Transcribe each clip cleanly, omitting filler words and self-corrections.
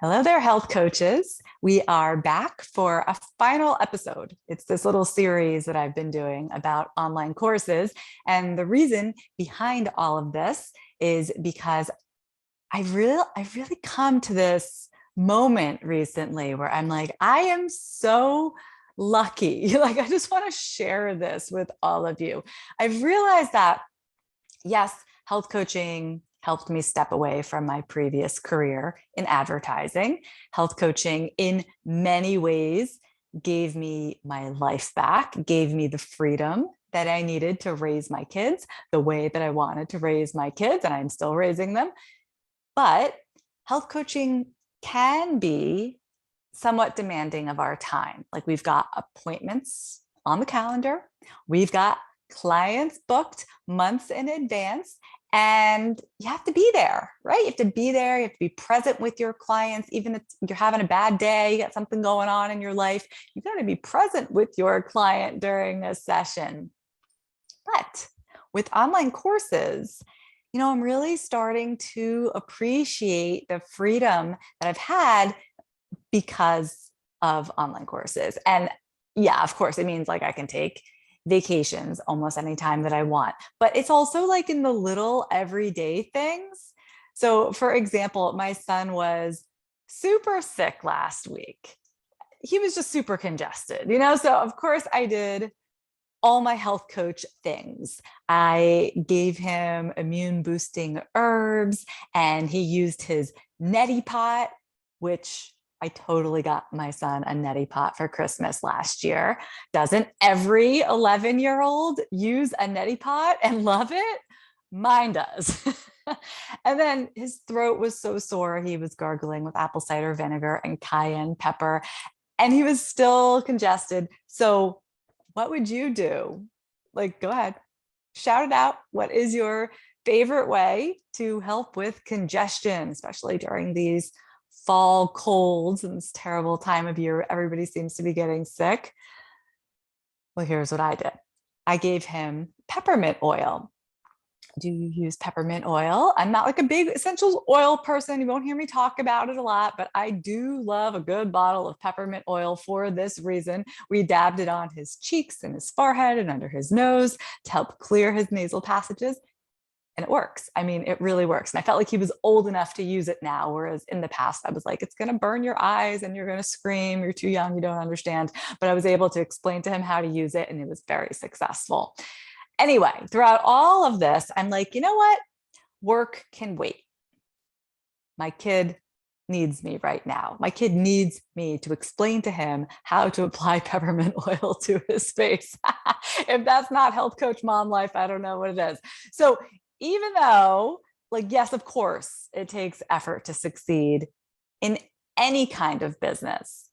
Hello there, health coaches. We are back for a final episode. It's this little series that I've been doing about online courses. And the reason behind all of this is because I've really come to this moment recently where I'm like, I am so lucky. Like, I just want to share this with all of you. I've realized that yes, health coaching helped me step away from my previous career in advertising. Health coaching, in many ways, gave me my life back, gave me the freedom that I needed to raise my kids the way that I wanted to raise my kids, and I'm still raising them. But health coaching can be somewhat demanding of our time. Like, we've got appointments on the calendar, we've got clients booked months in advance, and you have to be there, right? You have to be there, you have to be present with your clients. Even if you're having a bad day, you got something going on in your life, you got to be present with your client during a session. But with online courses, I'm really starting to appreciate the freedom that I've had because of online courses. And yeah, of course, it means like I can take vacations almost anytime that I want, but it's also like in the little everyday things. So, for example, my son was super sick last week. He was just super congested. So of course I did all my health coach things. I gave him immune boosting herbs, and he used his neti pot, which I totally got my son a neti pot for Christmas last year. Doesn't every 11-year-old use a neti pot and love it? Mine does. And then his throat was so sore, he was gargling with apple cider vinegar and cayenne pepper, and he was still congested. So what would you do? Like, go ahead, shout it out. What is your favorite way to help with congestion, especially during these fall colds and this terrible time of year? Everybody seems to be getting sick. Well, here's what I did. I gave him peppermint oil. Do you use peppermint oil? I'm not like a big essential oil person. You won't hear me talk about it a lot, but I do love a good bottle of peppermint oil for this reason. We dabbed it on his cheeks and his forehead and under his nose to help clear his nasal passages. And it works. I mean, it really works. And I felt like he was old enough to use it now, whereas in the past, I was like, it's going to burn your eyes and you're going to scream. You're too young. You don't understand. But I was able to explain to him how to use it, and it was very successful. Anyway, throughout all of this, I'm like, you know what? Work can wait. My kid needs me right now. My kid needs me to explain to him how to apply peppermint oil to his face. If that's not health coach mom life, I don't know what it is. So even though, like, yes, of course, it takes effort to succeed in any kind of business,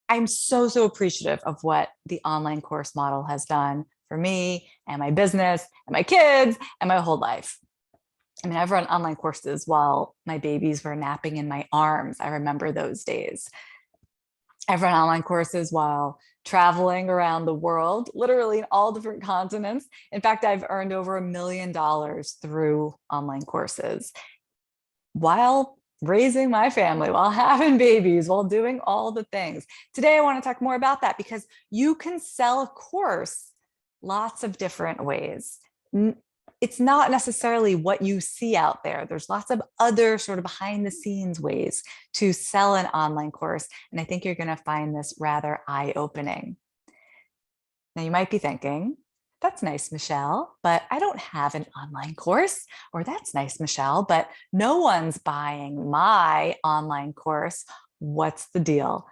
I'm so appreciative of what the online course model has done for me and my business and my kids and my whole life. I mean, I've run online courses while my babies were napping in my arms. I remember those days. I've run online courses while traveling around the world, literally in all different continents. In fact, I've earned over $1 million through online courses while raising my family, while having babies, while doing all the things. Today, I want to talk more about that because you can sell a course lots of different ways. It's not necessarily what you see out there. There's lots of other sort of behind the scenes ways to sell an online course. And I think you're going to find this rather eye-opening. Now, you might be thinking, that's nice, Michelle, but I don't have an online course. Or that's nice, Michelle, but no one's buying my online course. What's the deal?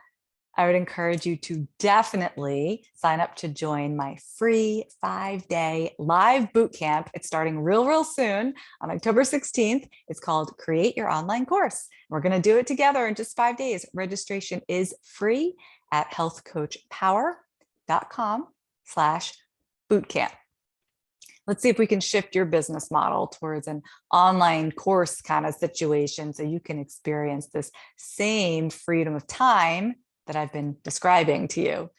I would encourage you to definitely sign up to join my free 5-day live bootcamp. It's starting real soon on October 16th. It's called Create Your Online Course. We're going to do it together in just 5 days. Registration is free at healthcoachpower.com/bootcamp. Let's see if we can shift your business model towards an online course kind of situation so you can experience this same freedom of time that I've been describing to you.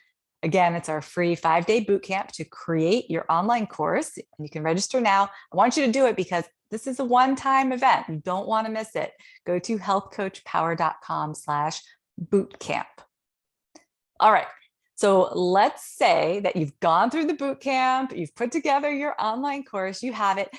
Again, it's our free 5-day bootcamp to create your online course. And you can register now. I want you to do it because This is a one-time event. You don't want to miss it. Go to healthcoachpower.com/bootcamp. All right. So let's say that you've gone through the boot camp, you've put together your online course, you have it.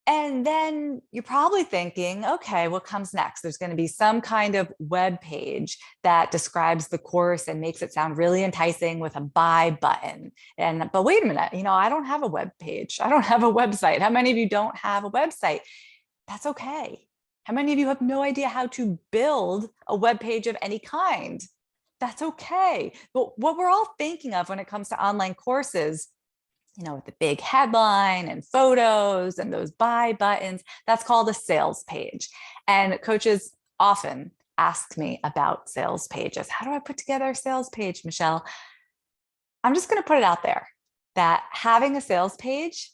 And then you're probably thinking, okay, what comes next? There's going to be some kind of web page that describes the course and makes it sound really enticing with a buy button. But wait a minute, I don't have a web page. I don't have a website. How many of you don't have a website? That's okay. How many of you have no idea how to build a web page of any kind? That's okay. But what we're all thinking of when it comes to online courses, with the big headline and photos and those buy buttons, that's called a sales page. And coaches often ask me about sales pages. How do I put together a sales page, Michelle? I'm just going to put it out there that having a sales page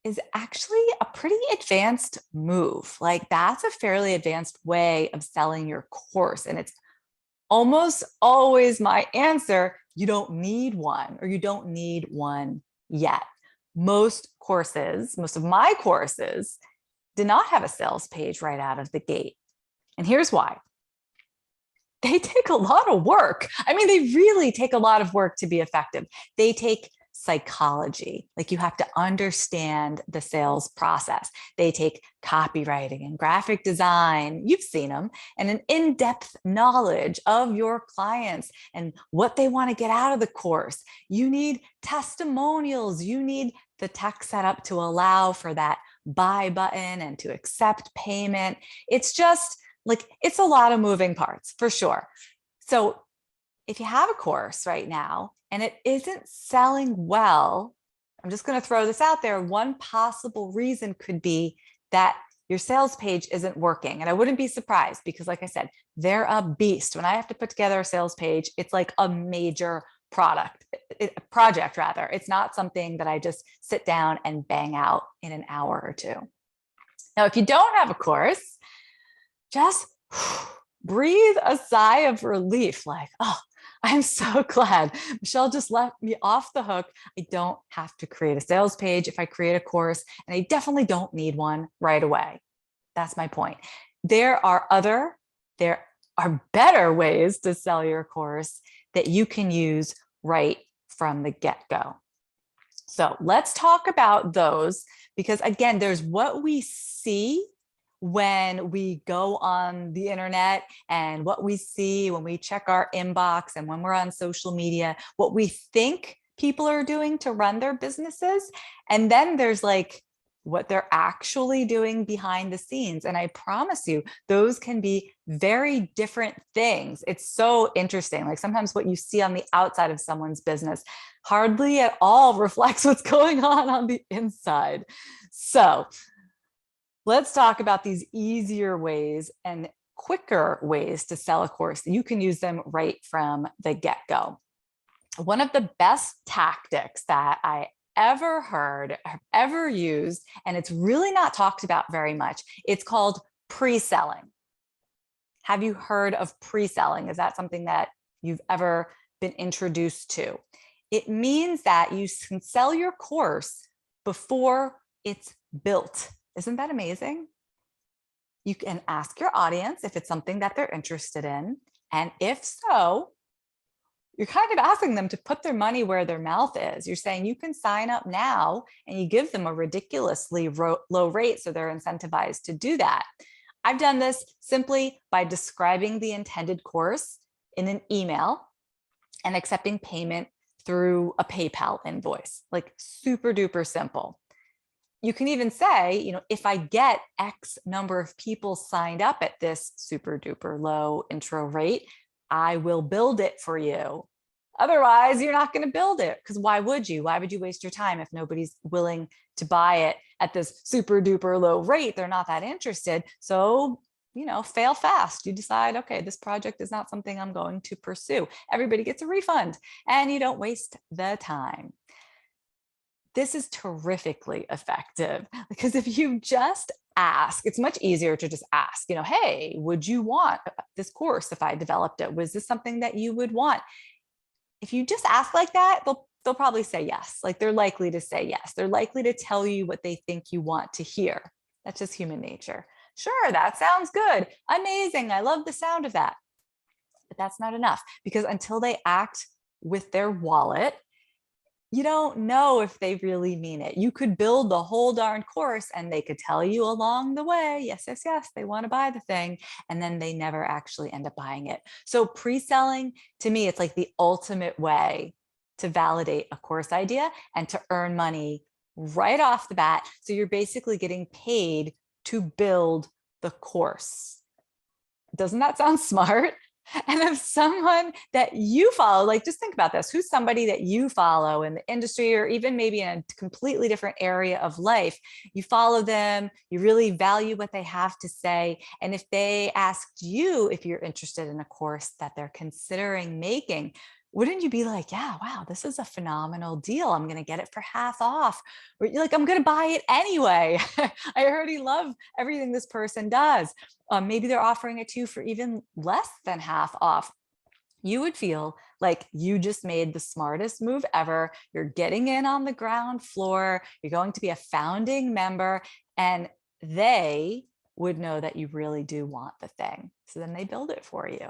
is actually a pretty advanced move. Like, that's a fairly advanced way of selling your course. And it's almost always my answer, you don't need one, or you don't need one yet. Most of my courses did not have a sales page right out of the gate. And here's why. They take a lot of work. I mean, they really take a lot of work to be effective. They take psychology. Like, you have to understand the sales process. They take copywriting and graphic design. You've seen them, and an in-depth knowledge of your clients and what they want to get out of the course. You need testimonials. You need the tech set up to allow for that buy button and to accept payment. It's just like, it's a lot of moving parts for sure. So if you have a course right now and it isn't selling well, I'm just going to throw this out there. One possible reason could be that your sales page isn't working. And I wouldn't be surprised, because like I said, they're a beast. When I have to put together a sales page, it's like a major project rather. It's not something that I just sit down and bang out in an hour or two. Now, if you don't have a course, just breathe a sigh of relief, like, oh, I'm so glad Michelle just let me off the hook. I don't have to create a sales page if I create a course, and I definitely don't need one right away. That's my point. There are better ways to sell your course that you can use right from the get-go. So let's talk about those, because again, there's what we see when we go on the internet, and what we see when we check our inbox, and when we're on social media, what we think people are doing to run their businesses. And then there's like what they're actually doing behind the scenes. And I promise you, those can be very different things. It's so interesting. Like, sometimes what you see on the outside of someone's business hardly at all reflects what's going on the inside. So let's talk about these easier ways and quicker ways to sell a course. You can use them right from the get-go. One of the best tactics that I ever heard, ever used, and it's really not talked about very much, it's called pre-selling. Have you heard of pre-selling? Is that something that you've ever been introduced to? It means that you can sell your course before it's built. Isn't that amazing? You can ask your audience if it's something that they're interested in. And if so, you're kind of asking them to put their money where their mouth is. You're saying you can sign up now, and you give them a ridiculously low rate, so they're incentivized to do that. I've done this simply by describing the intended course in an email and accepting payment through a PayPal invoice, like super duper simple. You can even say, if I get X number of people signed up at this super duper low intro rate, I will build it for you. Otherwise, you're not going to build it, because why would you? Why would you waste your time if nobody's willing to buy it at this super duper low rate? They're not that interested. So, fail fast. You decide, okay, this project is not something I'm going to pursue. Everybody gets a refund, and you don't waste the time. This is terrifically effective, because if you just ask, it's much easier to just ask, hey, would you want this course if I developed it? Was this something that you would want? If you just ask like that, they'll probably say yes. Like, they're likely to say yes. They're likely to tell you what they think you want to hear. That's just human nature. Sure, that sounds good. Amazing. I love the sound of that. But that's not enough, because until they act with their wallet, you don't know if they really mean it. You could build the whole darn course and they could tell you along the way, yes, yes, yes, they want to buy the thing. And then they never actually end up buying it. So pre-selling, to me, it's like the ultimate way to validate a course idea and to earn money right off the bat. So you're basically getting paid to build the course. Doesn't that sound smart? And if someone that you follow, like just think about this, who's somebody that you follow in the industry or even maybe in a completely different area of life, you follow them, you really value what they have to say. And if they asked you if you're interested in a course that they're considering making, wouldn't you be like, yeah, wow, this is a phenomenal deal. I'm going to get it for half off. Or you're like, I'm going to buy it anyway. I already love everything this person does. Maybe they're offering it to you for even less than half off. You would feel like you just made the smartest move ever. You're getting in on the ground floor. You're going to be a founding member, and they would know that you really do want the thing. So then they build it for you.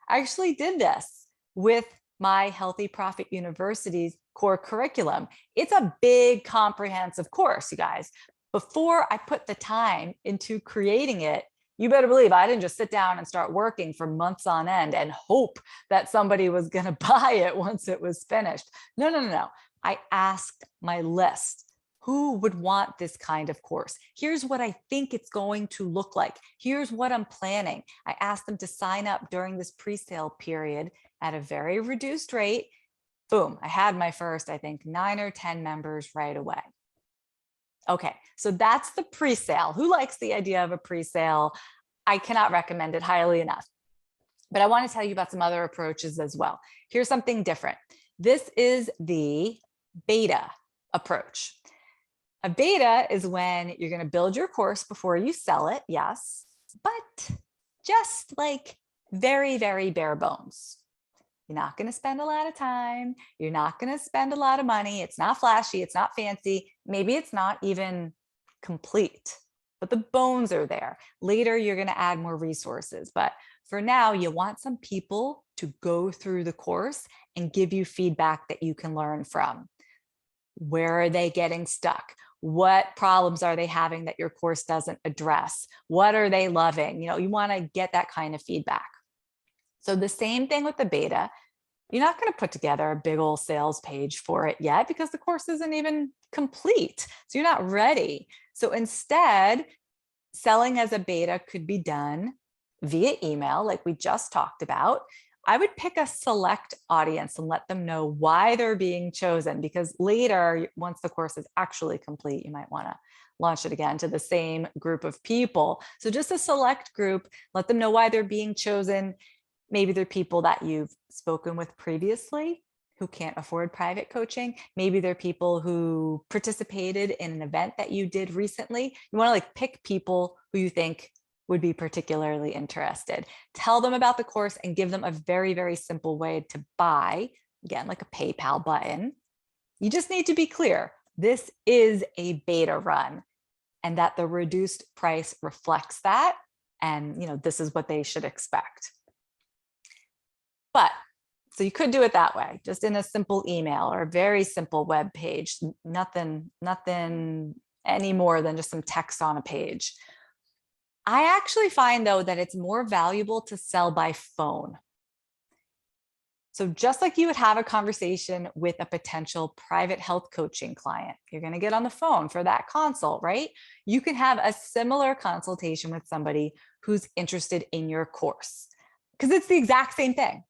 I actually did this with my Healthy Profit University's core curriculum. It's a big comprehensive course, you guys. Before I put the time into creating it, you better believe I didn't just sit down and start working for months on end and hope that somebody was going to buy it once it was finished. No, no, no, no. I asked my list. Who would want this kind of course? Here's what I think it's going to look like. Here's what I'm planning. I asked them to sign up during this pre-sale period at a very reduced rate. Boom, I had my first, I think, 9 or 10 members right away. Okay, so that's the pre-sale. Who likes the idea of a pre-sale? I cannot recommend it highly enough. But I want to tell you about some other approaches as well. Here's something different. This is the beta approach. A beta is when you're going to build your course before you sell it, yes, but just like very, very bare bones. You're not going to spend a lot of time. You're not going to spend a lot of money. It's not flashy. It's not fancy. Maybe it's not even complete, but the bones are there. Later, you're going to add more resources. But for now, you want some people to go through the course and give you feedback that you can learn from. Where are they getting stuck? What problems are they having that your course doesn't address? What are they loving? You want to get that kind of feedback. So the same thing with the beta. You're not going to put together a big old sales page for it yet because the course isn't even complete. So you're not ready. So instead, selling as a beta could be done via email, like we just talked about. I would pick a select audience and let them know why they're being chosen, because later, once the course is actually complete, you might want to launch it again to the same group of people. So just a select group, let them know why they're being chosen. Maybe they're people that you've spoken with previously who can't afford private coaching. Maybe they're people who participated in an event that you did recently. You want to pick people who you think would be particularly interested. Tell them about the course and give them a very, very simple way to buy, again, like a PayPal button. You just need to be clear. This is a beta run and that the reduced price reflects that. And this is what they should expect. But so you could do it that way, just in a simple email or a very simple web page, nothing any more than just some text on a page. I actually find, though, that it's more valuable to sell by phone. So just like you would have a conversation with a potential private health coaching client, you're going to get on the phone for that consult, right? You can have a similar consultation with somebody who's interested in your course, because it's the exact same thing.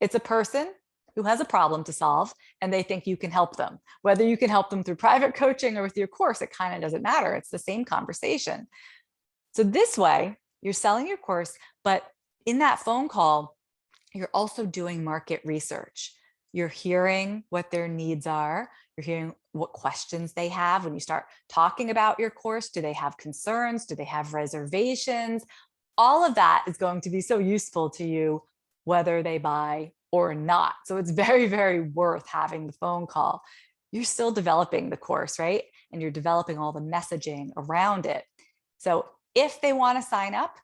It's a person who has a problem to solve and they think you can help them. Whether you can help them through private coaching or with your course, it kind of doesn't matter. It's the same conversation. So this way, you're selling your course, but in that phone call, you're also doing market research. You're hearing what their needs are. You're hearing what questions they have. When you start talking about your course, do they have concerns? Do they have reservations? All of that is going to be so useful to you, whether they buy or not. So it's very, very worth having the phone call. You're still developing the course, right? And you're developing all the messaging around it. So if they want to sign up,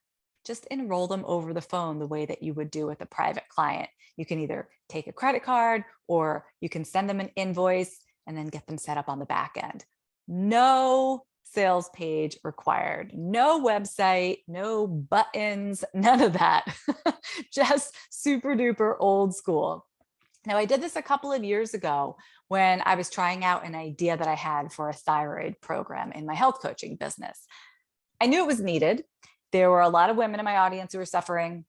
just enroll them over the phone the way that you would do with a private client. You can either take a credit card or you can send them an invoice and then get them set up on the back end. No sales page required, no website, no buttons, none of that. Just super duper old school. Now, I did this a couple of years ago when I was trying out an idea that I had for a thyroid program in my health coaching business. I knew it was needed. There were a lot of women in my audience who were suffering.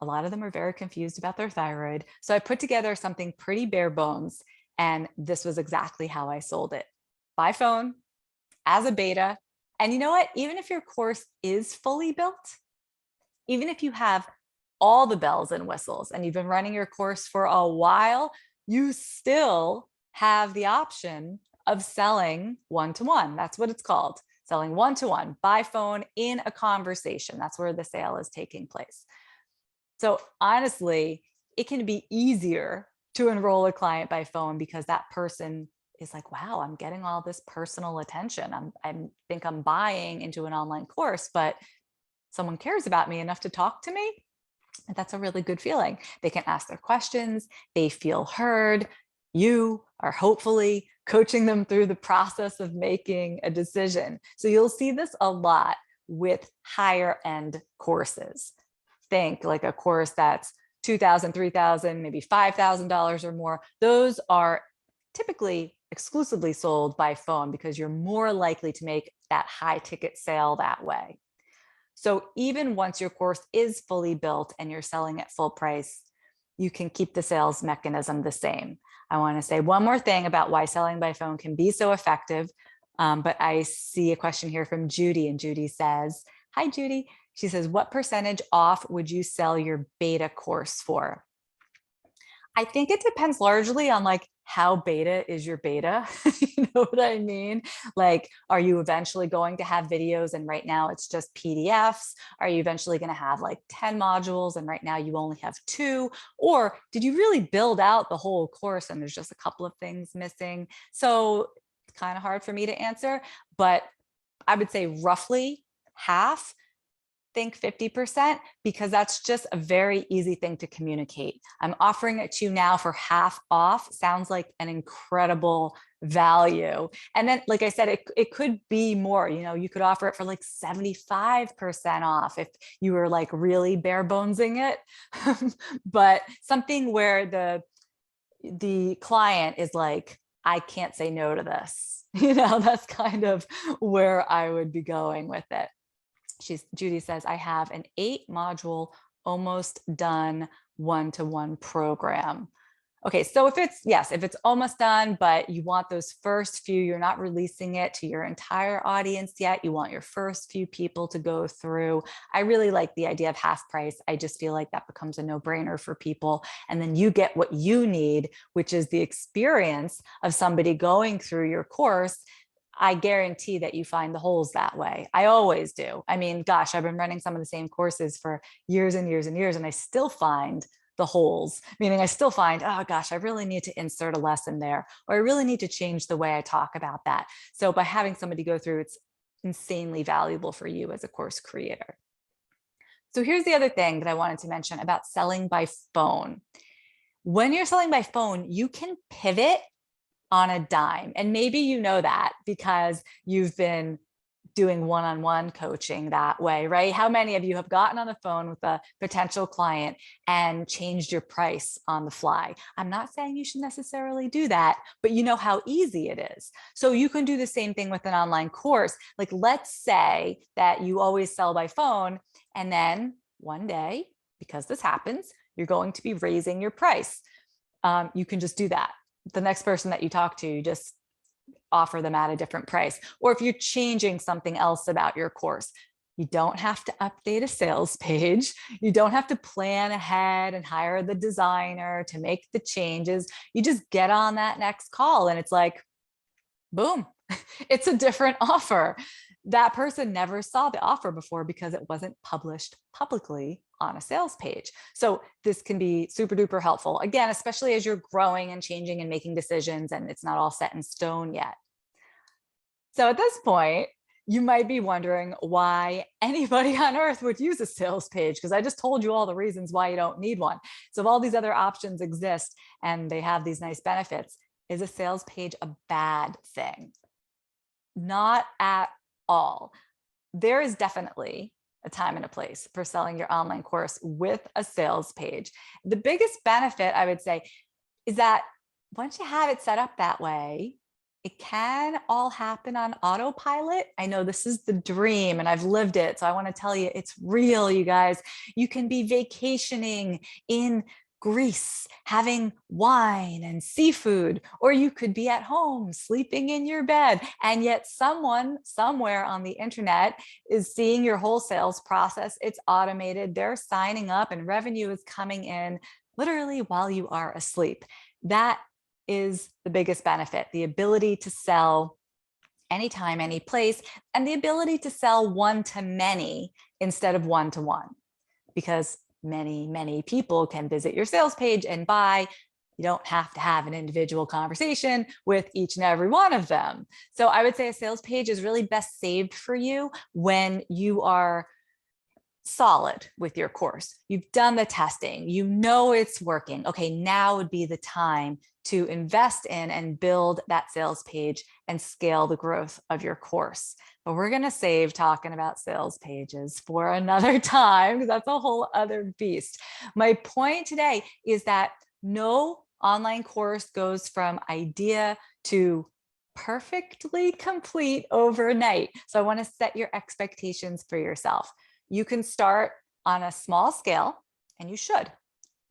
A lot of them were very confused about their thyroid. So I put together something pretty bare bones, and this was exactly how I sold it. By phone, as a beta. And you know what? Even if your course is fully built, even if you have all the bells and whistles and you've been running your course for a while, you still have the option of selling one-to-one. That's what it's called. Selling one-to-one by phone in a conversation. That's where the sale is taking place. So honestly, it can be easier to enroll a client by phone because that person is like, wow, I'm getting all this personal attention. I think I'm buying into an online course, but someone cares about me enough to talk to me. And that's a really good feeling. They can ask their questions. They feel heard. You are hopefully coaching them through the process of making a decision. So you'll see this a lot with higher end courses. Think like a course that's $2,000, $3,000, maybe $5,000 or more. Those are typically exclusively sold by phone because you're more likely to make that high ticket sale that way. So even once your course is fully built and you're selling at full price, you can keep the sales mechanism the same. I want to say one more thing about why selling by phone can be so effective. But I see a question here from Judy, and Judy says, hi, Judy. She says, what percentage off would you sell your beta course for? I think it depends largely on like how beta is your beta. You know what I mean? Like, are you eventually going to have videos and right now it's just PDFs? Are you eventually going to have like 10 modules and right now you only have 2? Or did you really build out the whole course and there's just a couple of things missing? So it's kind of hard for me to answer, but I would say roughly half. Think 50%, because that's just a very easy thing to communicate. I'm offering it to you now for half off. Sounds like an incredible value. And then, like I said, it could be more, you know, you could offer it for like 75% off if you were like really bare bonesing it. But something where the client is like, I can't say no to this. You know, that's kind of where I would be going with it. Judy says, I have an 8-module, almost done one-to-one program. Okay, so if it's almost done, but you want those first few, you're not releasing it to your entire audience yet. You want your first few people to go through. I really like the idea of half price. I just feel like that becomes a no-brainer for people. And then you get what you need, which is the experience of somebody going through your course. I guarantee that you find the holes that way. I always do. I mean, gosh, I've been running some of the same courses for years and years and years, and I still find the holes, meaning I still find, oh gosh, I really need to insert a lesson there, or I really need to change the way I talk about that. So by having somebody go through, it's insanely valuable for you as a course creator. So here's the other thing that I wanted to mention about selling by phone. When you're selling by phone, you can pivot on a dime. And maybe you know that because you've been doing one-on-one coaching that way, right? How many of you have gotten on the phone with a potential client and changed your price on the fly? I'm not saying you should necessarily do that, but you know how easy it is. So you can do the same thing with an online course. Like, let's say that you always sell by phone, and then one day, because this happens, you're going to be raising your price. You can just do that. The next person that you talk to, you just offer them at a different price. Or if you're changing something else about your course, you don't have to update a sales page. You don't have to plan ahead and hire the designer to make the changes. You just get on that next call and it's like, boom, it's a different offer. That person never saw the offer before because it wasn't published publicly on a sales page. So this can be super duper helpful. Again, especially as you're growing and changing and making decisions and it's not all set in stone yet. So at this point, You might be wondering why anybody on earth would use a sales page, because I just told you all the reasons why you don't need one. So if all these other options exist and they have these nice benefits, is a sales page a bad thing? Not at all. There is definitely a time and a place for selling your online course with a sales page. The biggest benefit, I would say, is that once you have it set up that way, it can all happen on autopilot. I know this is the dream and I've lived it. So I want to tell you, it's real, you guys. You can be vacationing in Greece, having wine and seafood, or you could be at home sleeping in your bed. And yet someone somewhere on the internet is seeing your whole sales process. It's automated. They're signing up and revenue is coming in literally while you are asleep. That is the biggest benefit, the ability to sell anytime, any place, and the ability to sell one to many instead of one to one, because many people can visit your sales page and buy. You don't have to have an individual conversation with each and every one of them. So I would say a sales page is really best saved for you when you are solid with your course. You've done the testing, you know it's working. Okay, now would be the time to invest in and build that sales page and scale the growth of your course. But we're going to save talking about sales pages for another time, because that's a whole other beast. My point today is that no online course goes from idea to perfectly complete overnight. So I want to set your expectations for yourself. You can start on a small scale, and you should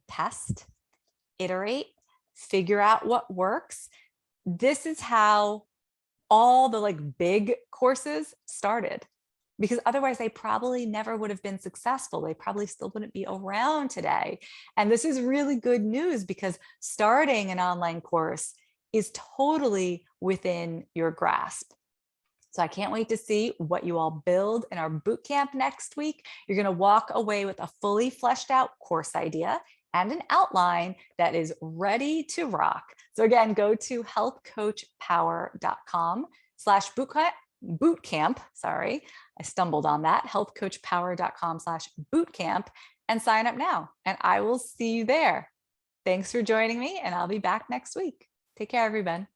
test, iterate, figure out what works. This is how all the big courses started, because otherwise they probably never would have been successful. They probably still wouldn't be around today. And this is really good news, because starting an online course is totally within your grasp. So I can't wait to see what you all build in our bootcamp next week. You're going to walk away with a fully fleshed out course idea and an outline that is ready to rock. So again, go to healthcoachpower.com/bootcamp. Sorry, I stumbled on that. healthcoachpower.com/bootcamp and sign up now. And I will see you there. Thanks for joining me, and I'll be back next week. Take care, everyone.